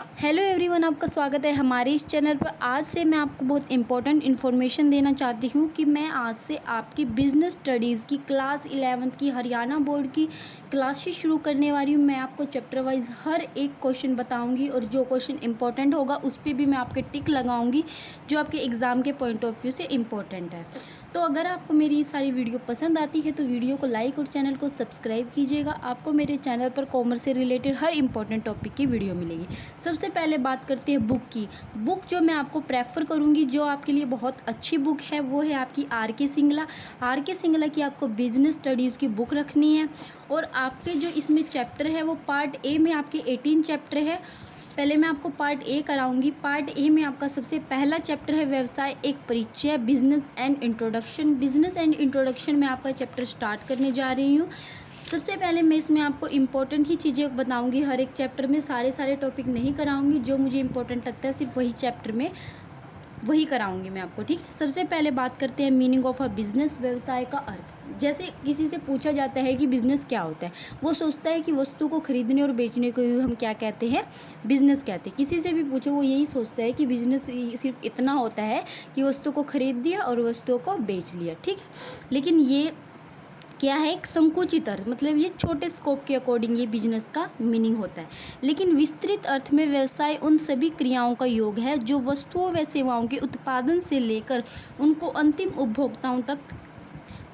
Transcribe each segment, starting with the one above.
Hello everyone, आपका स्वागत है हमारे इस चैनल पर। आज से मैं आपको बहुत इंपॉर्टेंट इन्फॉर्मेशन देना चाहती हूँ कि मैं आज से आपकी बिज़नेस स्टडीज़ की क्लास 11th की हरियाणा बोर्ड की क्लासेस शुरू करने वाली हूँ। मैं आपको चैप्टर वाइज हर एक क्वेश्चन बताऊँगी और जो क्वेश्चन इंपॉर्टेंट होगा उस पर भी मैं आपके टिक लगाऊँगी जो आपके एग्ज़ाम के पॉइंट ऑफ व्यू से इम्पॉर्टेंट है। तो अगर आपको मेरी ये सारी वीडियो पसंद आती है तो वीडियो को लाइक और चैनल को सब्सक्राइब कीजिएगा। आपको मेरे चैनल पर कॉमर्स से रिलेटेड हर इंपॉर्टेंट टॉपिक की वीडियो मिलेगी। सबसे पहले बात करते हैं बुक की। बुक जो मैं आपको प्रेफर करूंगी, जो आपके लिए बहुत अच्छी बुक है, वो है आपकी आर.के. सिंगला। आर.के. सिंगला की आपको बिजनेस स्टडीज़ की बुक रखनी है। और आपके जो इसमें चैप्टर है वो पार्ट ए में आपके 18 चैप्टर है। पहले मैं आपको पार्ट ए कराऊंगी। पार्ट ए में आपका सबसे पहला चैप्टर है व्यवसाय एक परिचय, business and introduction. Business and introduction में आपका चैप्टर स्टार्ट करने जा रही हूँ। सबसे पहले मैं इसमें आपको इम्पोर्टेंट ही चीज़ें बताऊंगी। हर एक चैप्टर में सारे टॉपिक नहीं कराऊंगी, जो मुझे इंपॉर्टेंट लगता है सिर्फ वही चैप्टर में वही कराऊंगी मैं आपको, ठीक है। सबसे पहले बात करते हैं मीनिंग ऑफ अ बिजनेस, व्यवसाय का अर्थ। जैसे किसी से पूछा जाता है कि बिज़नेस क्या होता है, वो सोचता है कि वस्तु को खरीदने और बेचने को हम क्या कहते हैं, बिज़नेस कहते हैं। किसी से भी पूछो वो यही सोचता है कि बिज़नेस सिर्फ इतना होता है कि वस्तु को खरीद दिया और वस्तुओं को बेच लिया, ठीक है। लेकिन ये क्या है, एक संकुचित अर्थ, मतलब ये छोटे स्कोप के अकॉर्डिंग ये बिजनेस का मीनिंग होता है। लेकिन विस्तृत अर्थ में व्यवसाय उन सभी क्रियाओं का योग है जो वस्तुओं व सेवाओं के उत्पादन से लेकर उनको अंतिम उपभोक्ताओं तक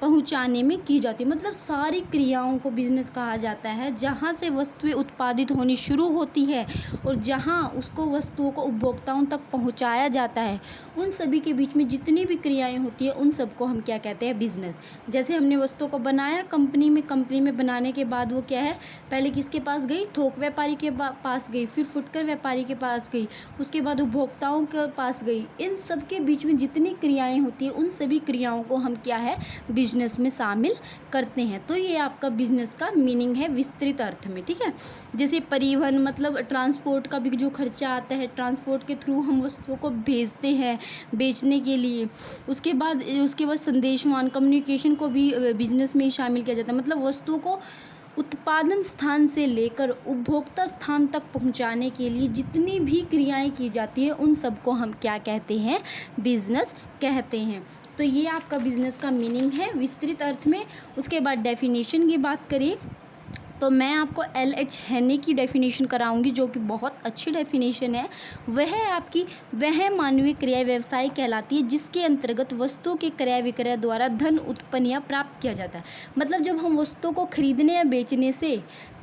पहुंचाने में की जाती है। मतलब सारी क्रियाओं को बिजनेस कहा जाता है, जहां से वस्तुएं उत्पादित होनी शुरू होती है और जहां उसको वस्तुओं को उपभोक्ताओं तक पहुंचाया जाता है, उन सभी के बीच में जितनी भी क्रियाएं होती है उन सबको हम क्या कहते हैं, बिजनेस। जैसे हमने वस्तुओं को बनाया कंपनी में बनाने के बाद वो क्या है, पहले किसके पास गई, थोक व्यापारी के पास गई, फिर फुटकर व्यापारी के पास गई, उसके बाद उपभोक्ताओं के पास गई। इन सब के बीच में जितनी क्रियाएं होती है उन सभी क्रियाओं को हम क्या है, बिजनेस में शामिल करते हैं। तो ये आपका बिजनेस का मीनिंग है विस्तृत अर्थ में, ठीक है। जैसे परिवहन, मतलब ट्रांसपोर्ट का भी जो खर्चा आता है, ट्रांसपोर्ट के थ्रू हम वस्तुओं को भेजते हैं बेचने के लिए। उसके बाद संदेशवाहन, कम्युनिकेशन को भी बिजनेस में ही शामिल किया जाता है। मतलब वस्तुओं को उत्पादन स्थान से लेकर उपभोक्ता स्थान तक पहुंचाने के लिए जितनी भी क्रियाएं की जाती है उन सबको हम क्या कहते हैं, बिजनेस कहते हैं। तो ये आपका बिजनेस का मीनिंग है विस्तृत अर्थ में। उसके बाद डेफिनेशन की बात करें तो मैं आपको L.H. हेने की डेफिनेशन कराऊंगी, जो कि बहुत अच्छी डेफिनेशन है। वह मानवीय क्रिया व्यवसाय कहलाती है जिसके अंतर्गत वस्तुओं के क्रय विक्रय द्वारा धन उत्पन्न या प्राप्त किया जाता है। मतलब जब हम वस्तुओं को खरीदने या बेचने से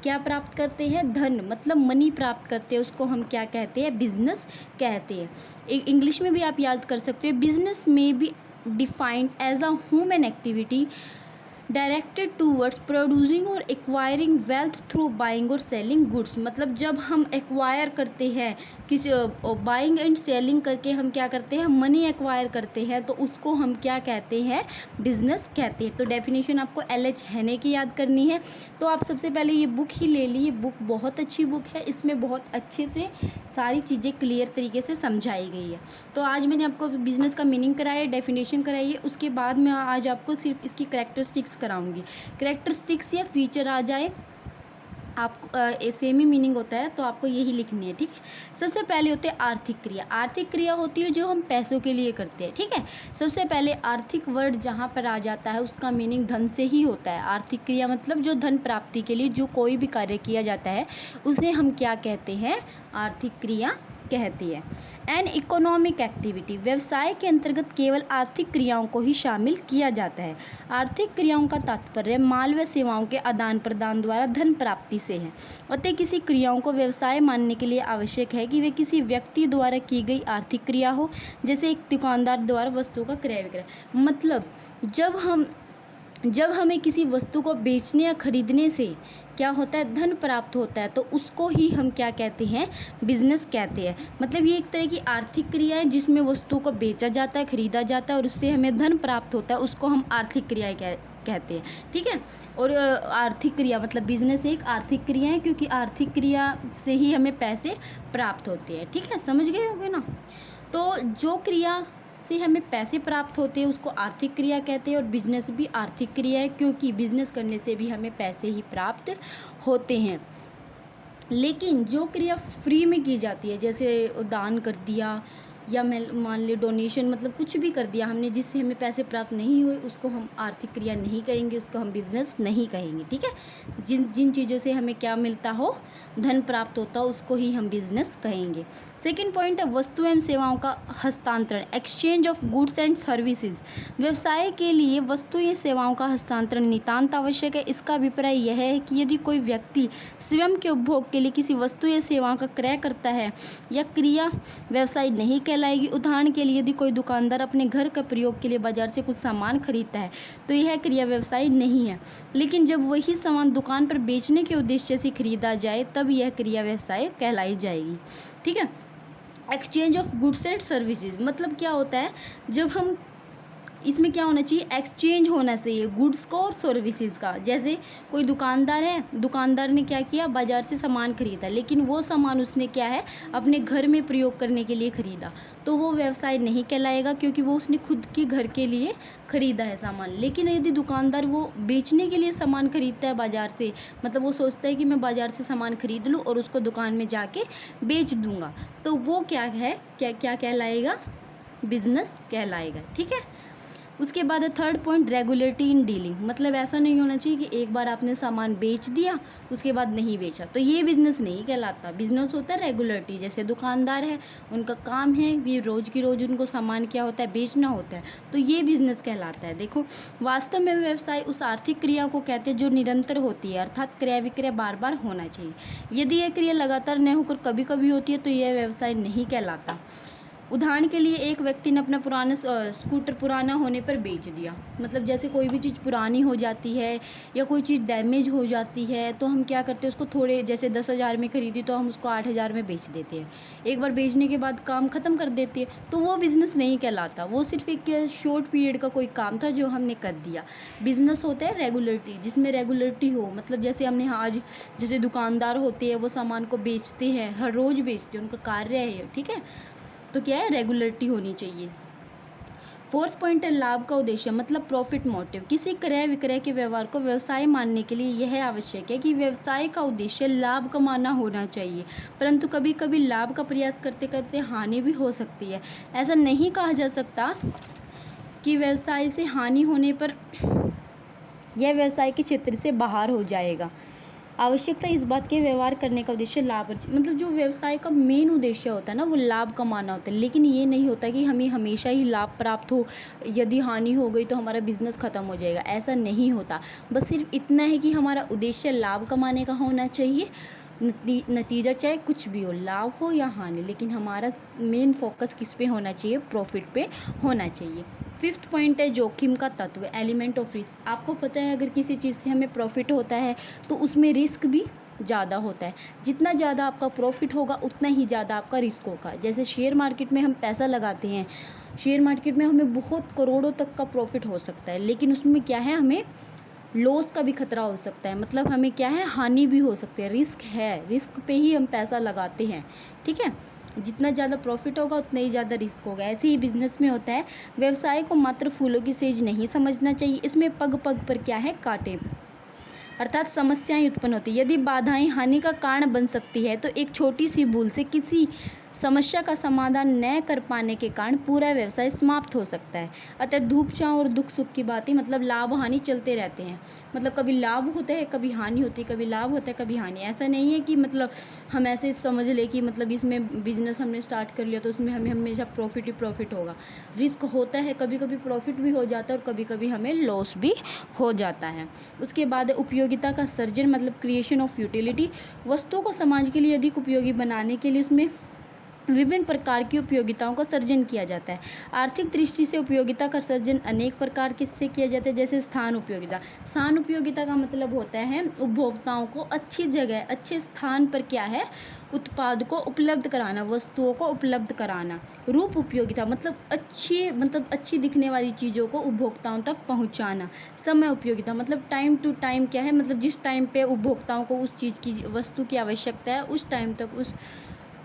क्या प्राप्त करते हैं, धन, मतलब मनी प्राप्त करते हैं, उसको हम क्या कहते हैं, बिजनेस कहते हैं। इंग्लिश में भी आप याद कर सकते हो, बिजनेस में be defined as a human activity directed towards producing और एक्वायरिंग वेल्थ थ्रू बाइंग और सेलिंग गुड्स। मतलब जब हम एक्वायर करते हैं, किसी बाइंग एंड सेलिंग करके हम क्या करते हैं, मनी एक्वायर करते हैं, तो उसको हम क्या कहते हैं, बिजनेस कहते हैं। तो डेफिनेशन आपको L.H. हेने की याद करनी है। तो आप सबसे पहले ये बुक ही ले ली। बुक बहुत अच्छी बुक है, इसमें बहुत अच्छे से सारी चीज़ें क्लियर तरीके से समझाई गई है। तो आज मैंने आपको बिजनेस का मीनिंग कराया, डेफिनेशन कराई है। उसके बाद मैं आज आपको सिर्फ इसकी करैक्टरिस्टिक्स कराऊंगी। करैक्टरिस्टिक्स या फीचर आ जाए, आपको सेम ही मीनिंग होता है तो आपको यही लिखनी है, ठीक है। सबसे पहले होते हैं आर्थिक क्रिया। आर्थिक क्रिया होती है जो हम पैसों के लिए करते हैं, ठीक है। सबसे पहले आर्थिक वर्ड जहाँ पर आ जाता है उसका मीनिंग धन से ही होता है। आर्थिक क्रिया मतलब जो धन प्राप्ति के लिए जो कोई भी कार्य किया जाता है उसे हम क्या कहते हैं, आर्थिक क्रिया कहती है। एन इकोनॉमिक एक्टिविटी, व्यवसाय के अंतर्गत केवल आर्थिक क्रियाओं को ही शामिल किया जाता है। आर्थिक क्रियाओं का तात्पर्य माल व सेवाओं के आदान प्रदान द्वारा धन प्राप्ति से है। अतः किसी क्रियाओं को व्यवसाय मानने के लिए आवश्यक है कि वे किसी व्यक्ति द्वारा की गई आर्थिक क्रिया हो, जैसे एक दुकानदार द्वारा वस्तुओं का क्रय विक्रय। मतलब जब हमें किसी वस्तु को बेचने या खरीदने से क्या होता है, धन प्राप्त होता है, तो उसको ही हम क्या कहते हैं, बिजनेस कहते हैं। मतलब ये एक तरह की आर्थिक क्रिया है जिसमें वस्तु को बेचा जाता है, खरीदा जाता है और उससे हमें धन प्राप्त होता है, उसको हम आर्थिक क्रिया कहते हैं, ठीक है। और आर्थिक क्रिया मतलब बिजनेस एक आर्थिक क्रिया है, क्योंकि आर्थिक क्रिया से ही हमें पैसे प्राप्त होते हैं, ठीक है। समझ गए होंगे ना। तो जो क्रिया से हमें पैसे प्राप्त होते हैं उसको आर्थिक क्रिया कहते हैं। और बिजनेस भी आर्थिक क्रिया है, क्योंकि बिजनेस करने से भी हमें पैसे ही प्राप्त होते हैं। लेकिन जो क्रिया फ्री में की जाती है, जैसे दान कर दिया या मैं मान ली डोनेशन, मतलब कुछ भी कर दिया हमने जिससे हमें पैसे प्राप्त नहीं हुए, उसको हम आर्थिक क्रिया नहीं कहेंगे, उसको हम बिजनेस नहीं कहेंगे। ठीक है, जिन जिन चीज़ों से हमें क्या मिलता हो, धन प्राप्त होता हो, उसको ही हम बिजनेस कहेंगे। सेकंड पॉइंट है वस्तु एवं सेवाओं का हस्तांतरण, exchange of goods and services. व्यवसाय के लिए वस्तु या सेवाओं का हस्तांतरण नितांत आवश्यक है। इसका अभिप्राय यह है कि यदि कोई व्यक्ति स्वयं के उपभोग के लिए किसी वस्तु या सेवाओं का क्रय करता है या क्रिया व्यवसाय नहीं कहलाएगी। उदाहरण के लिए यदि कोई दुकानदार अपने घर का प्रयोग के लिए बाजार से कुछ सामान खरीदता है तो यह क्रिया व्यवसाय नहीं है, लेकिन जब वही सामान दुकान पर बेचने के उद्देश्य से खरीदा जाए तब यह क्रिया व्यवसाय कहलाई जाएगी। ठीक है, exchange of goods and services मतलब क्या होता है, जब हम इसमें क्या होना चाहिए, एक्सचेंज होना चाहिए गुड्स का और सर्विसेज का। जैसे कोई दुकानदार है, दुकानदार ने क्या किया, बाज़ार से सामान खरीदा, लेकिन वो सामान उसने क्या है अपने घर में प्रयोग करने के लिए ख़रीदा, तो वो व्यवसाय नहीं कहलाएगा क्योंकि वो उसने खुद के घर के लिए ख़रीदा है सामान। लेकिन यदि दुकानदार वो बेचने के लिए सामान खरीदता है बाज़ार से, मतलब वो सोचता है कि मैं बाज़ार से सामान खरीद लूँ और उसको दुकान में जाके बेच दूँगा, तो वो क्या है, क्या क्या कहलाएगा, बिजनेस कहलाएगा। ठीक है, उसके बाद है third point regulatory in dealing, मतलब ऐसा नहीं होना चाहिए कि एक बार आपने सामान बेच दिया उसके बाद नहीं बेचा, तो ये बिज़नेस नहीं कहलाता। बिज़नेस होता है रेगुलेटरी, जैसे दुकानदार है, उनका काम है ये रोज़ की रोज़ उनको सामान क्या होता है, बेचना होता है, तो ये बिज़नेस कहलाता है। देखो, वास्तव में व्यवसाय उस आर्थिक क्रिया को कहते हैं जो निरंतर होती है, अर्थात क्रय विक्रय बार बार होना चाहिए। यदि यह क्रिया लगातार न होकर कभी कभी होती है तो यह व्यवसाय नहीं कहलाता। उदाहरण के लिए एक व्यक्ति ने अपना पुराना स्कूटर पुराना होने पर बेच दिया, मतलब जैसे कोई भी चीज़ पुरानी हो जाती है या कोई चीज़ डैमेज हो जाती है तो हम क्या करते हैं, उसको थोड़े, जैसे 10,000 में खरीदी तो हम उसको 8,000 में बेच देते हैं। एक बार बेचने के बाद काम ख़त्म कर देते हैं, तो वो बिज़नेस नहीं कहलाता, वो सिर्फ एक शॉर्ट पीरियड का कोई काम था जो हमने कर दिया। बिज़नेस होता है रेगुलरिटी, जिसमें रेगुलरिटी हो, मतलब जैसे हमने आज, जैसे दुकानदार होते हैं वो सामान को बेचते हैं, हर रोज़ बेचते हैं, उनका कार्य है। ठीक है, तो क्या है, रेगुलरिटी होनी चाहिए। फोर्थ पॉइंट है लाभ का उद्देश्य, मतलब प्रॉफिट मोटिव। किसी क्रय विक्रय के व्यवहार को व्यवसाय मानने के लिए यह आवश्यक है कि व्यवसाय का उद्देश्य लाभ कमाना होना चाहिए, परंतु कभी कभी लाभ का प्रयास करते करते हानि भी हो सकती है। ऐसा नहीं कहा जा सकता कि व्यवसाय से हानि होने पर यह व्यवसाय के क्षेत्र से बाहर हो जाएगा। आवश्यकता इस बात के व्यवहार करने का उद्देश्य लाभ, मतलब जो व्यवसाय का मेन उद्देश्य होता है ना वो लाभ कमाना होता है, लेकिन ये नहीं होता कि हमें हमेशा ही लाभ प्राप्त हो, यदि हानि हो गई तो हमारा बिजनेस ख़त्म हो जाएगा, ऐसा नहीं होता। बस सिर्फ इतना है कि हमारा उद्देश्य लाभ कमाने का होना चाहिए, नतीजा चाहे कुछ भी हो, लाभ हो या हानि, लेकिन हमारा मेन फोकस किस पे होना चाहिए, प्रॉफिट पे होना चाहिए। फिफ्थ पॉइंट है जोखिम का तत्व, एलिमेंट ऑफ रिस्क। आपको पता है अगर किसी चीज़ से हमें प्रॉफिट होता है तो उसमें रिस्क भी ज़्यादा होता है। जितना ज़्यादा आपका प्रॉफिट होगा उतना ही ज़्यादा आपका रिस्क होगा। जैसे शेयर मार्केट में हम पैसा लगाते हैं, शेयर मार्केट में हमें बहुत करोड़ों तक का प्रॉफिट हो सकता है, लेकिन उसमें क्या है, हमें लॉस का भी खतरा हो सकता है, मतलब हमें क्या है, हानि भी हो सकती है। रिस्क है, रिस्क पे ही हम पैसा लगाते हैं। ठीक है, जितना ज़्यादा प्रॉफिट होगा उतना ही ज़्यादा रिस्क होगा। ऐसे ही बिजनेस में होता है। व्यवसाय को मात्र फूलों की सेज नहीं समझना चाहिए, इसमें पग पग पर क्या है, कांटे, अर्थात समस्याएं उत्पन्न होती है। यदि बाधाएं हानि का कारण बन सकती है तो एक छोटी सी भूल से किसी समस्या का समाधान न कर पाने के कारण पूरा व्यवसाय समाप्त हो सकता है। अतः धूप छांव और दुख सुख की बातें, मतलब लाभ हानि चलते रहते हैं, मतलब कभी लाभ होता है कभी हानि होती है, कभी लाभ होता है कभी हानि। ऐसा नहीं है कि मतलब हम ऐसे समझ ले कि मतलब इसमें बिजनेस हमने स्टार्ट कर लिया तो उसमें हमें हमेशा प्रॉफिट ही प्रॉफिट होगा। रिस्क होता है, कभी कभी प्रॉफिट भी हो जाता है और कभी कभी हमें लॉस भी हो जाता है। उसके बाद उपयोगिता का सर्जन, मतलब क्रिएशन ऑफ यूटिलिटी। वस्तुओं को समाज के लिए अधिक उपयोगी बनाने के लिए उसमें विभिन्न प्रकार की उपयोगिताओं का सर्जन किया जाता है। आर्थिक दृष्टि से उपयोगिता का सर्जन अनेक प्रकार किससे किया जाता है, जैसे स्थान उपयोगिता। स्थान उपयोगिता का मतलब होता है उपभोक्ताओं को अच्छी जगह, अच्छे स्थान पर क्या है, उत्पाद को उपलब्ध कराना, वस्तुओं को उपलब्ध कराना। रूप उपयोगिता मतलब अच्छी दिखने वाली चीज़ों को उपभोक्ताओं तक पहुंचाना। समय उपयोगिता मतलब टाइम टू टाइम क्या है, मतलब जिस टाइम पे उपभोक्ताओं को उस चीज़ की, वस्तु की आवश्यकता है उस टाइम तक उस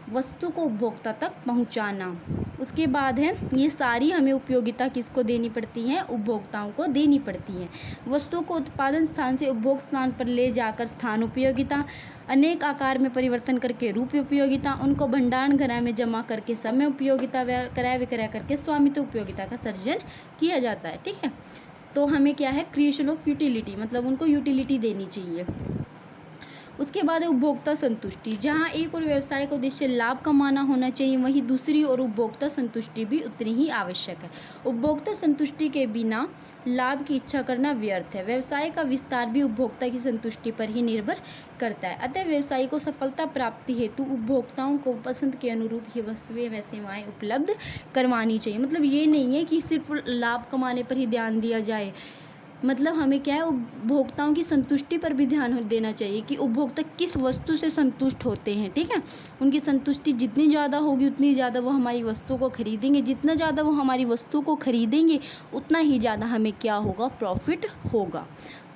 वस्तु को उपभोक्ता तक पहुंचाना। उसके बाद है, ये सारी हमें उपयोगिता किसको देनी पड़ती है? उपभोक्ताओं को देनी पड़ती है। वस्तु को उत्पादन स्थान से उपभोग स्थान पर ले जाकर स्थान उपयोगिता, अनेक आकार में परिवर्तन करके रूप उपयोगिता, उनको भंडारण घर में जमा करके समय उपयोगिता, क्रय विक्रय करके स्वामित्व उपयोगिता का सर्जन किया जाता है। ठीक है, तो हमें क्या है? क्रिएशन ऑफ यूटिलिटी, मतलब उनको यूटिलिटी देनी चाहिए। उसके बाद है उपभोक्ता संतुष्टि। जहाँ एक और व्यवसाय का उद्देश्य लाभ कमाना होना चाहिए, वहीं दूसरी ओर उपभोक्ता संतुष्टि भी उतनी ही आवश्यक है। उपभोक्ता संतुष्टि के बिना लाभ की इच्छा करना व्यर्थ है। व्यवसाय का विस्तार भी उपभोक्ता की संतुष्टि पर ही निर्भर करता है। अतः व्यवसाय को सफलता प्राप्ति हेतु उपभोक्ताओं को पसंद के अनुरूप ही वस्तुएं व सेवाएं उपलब्ध करवानी चाहिए। मतलब ये नहीं है कि सिर्फ लाभ कमाने पर ही ध्यान दिया जाए, मतलब हमें क्या है? उपभोक्ताओं की संतुष्टि पर भी ध्यान देना चाहिए कि उपभोक्ता किस वस्तु से संतुष्ट होते हैं। ठीक है, उनकी संतुष्टि जितनी ज़्यादा होगी उतनी ज़्यादा वो हमारी वस्तु को खरीदेंगे, जितना ज़्यादा वो हमारी वस्तु को खरीदेंगे उतना ही ज़्यादा हमें क्या होगा? प्रॉफिट होगा।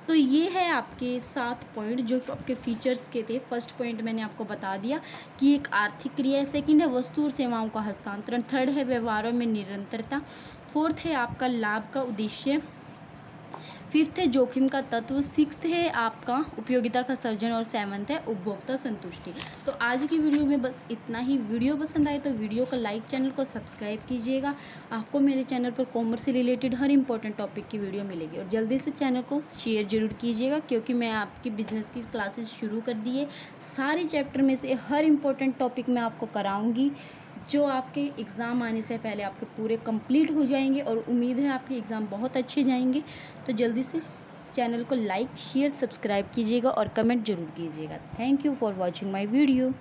तो ये है आपके 7 पॉइंट जो आपके फीचर्स के थे। फर्स्ट पॉइंट मैंने आपको बता दिया कि एक आर्थिक क्रिया है, सेकंड है वस्तु और सेवाओं का हस्तांतरण, थर्ड है व्यवहारों में निरंतरता, फोर्थ है आपका लाभ का उद्देश्य, फिफ्थ है जोखिम का तत्व, सिक्स्थ है आपका उपयोगिता का सर्जन और सेवंथ है उपभोक्ता संतुष्टि। तो आज की वीडियो में बस इतना ही। वीडियो पसंद आए तो वीडियो को लाइक, चैनल को सब्सक्राइब कीजिएगा। आपको मेरे चैनल पर कॉमर्स से रिलेटेड हर इंपॉर्टेंट टॉपिक की वीडियो मिलेगी, और जल्दी से चैनल को शेयर जरूर कीजिएगा, क्योंकि मैं आपकी बिजनेस की क्लासेस शुरू कर दी है। सारे चैप्टर में से हर इंपॉर्टेंट टॉपिक मैं आपको कराऊँगी, जो आपके एग्ज़ाम आने से पहले आपके पूरे कंप्लीट हो जाएंगे, और उम्मीद है आपके एग्ज़ाम बहुत अच्छे जाएंगे। तो जल्दी से चैनल को लाइक, शेयर, सब्सक्राइब कीजिएगा और कमेंट जरूर कीजिएगा। Thank you for watching my video.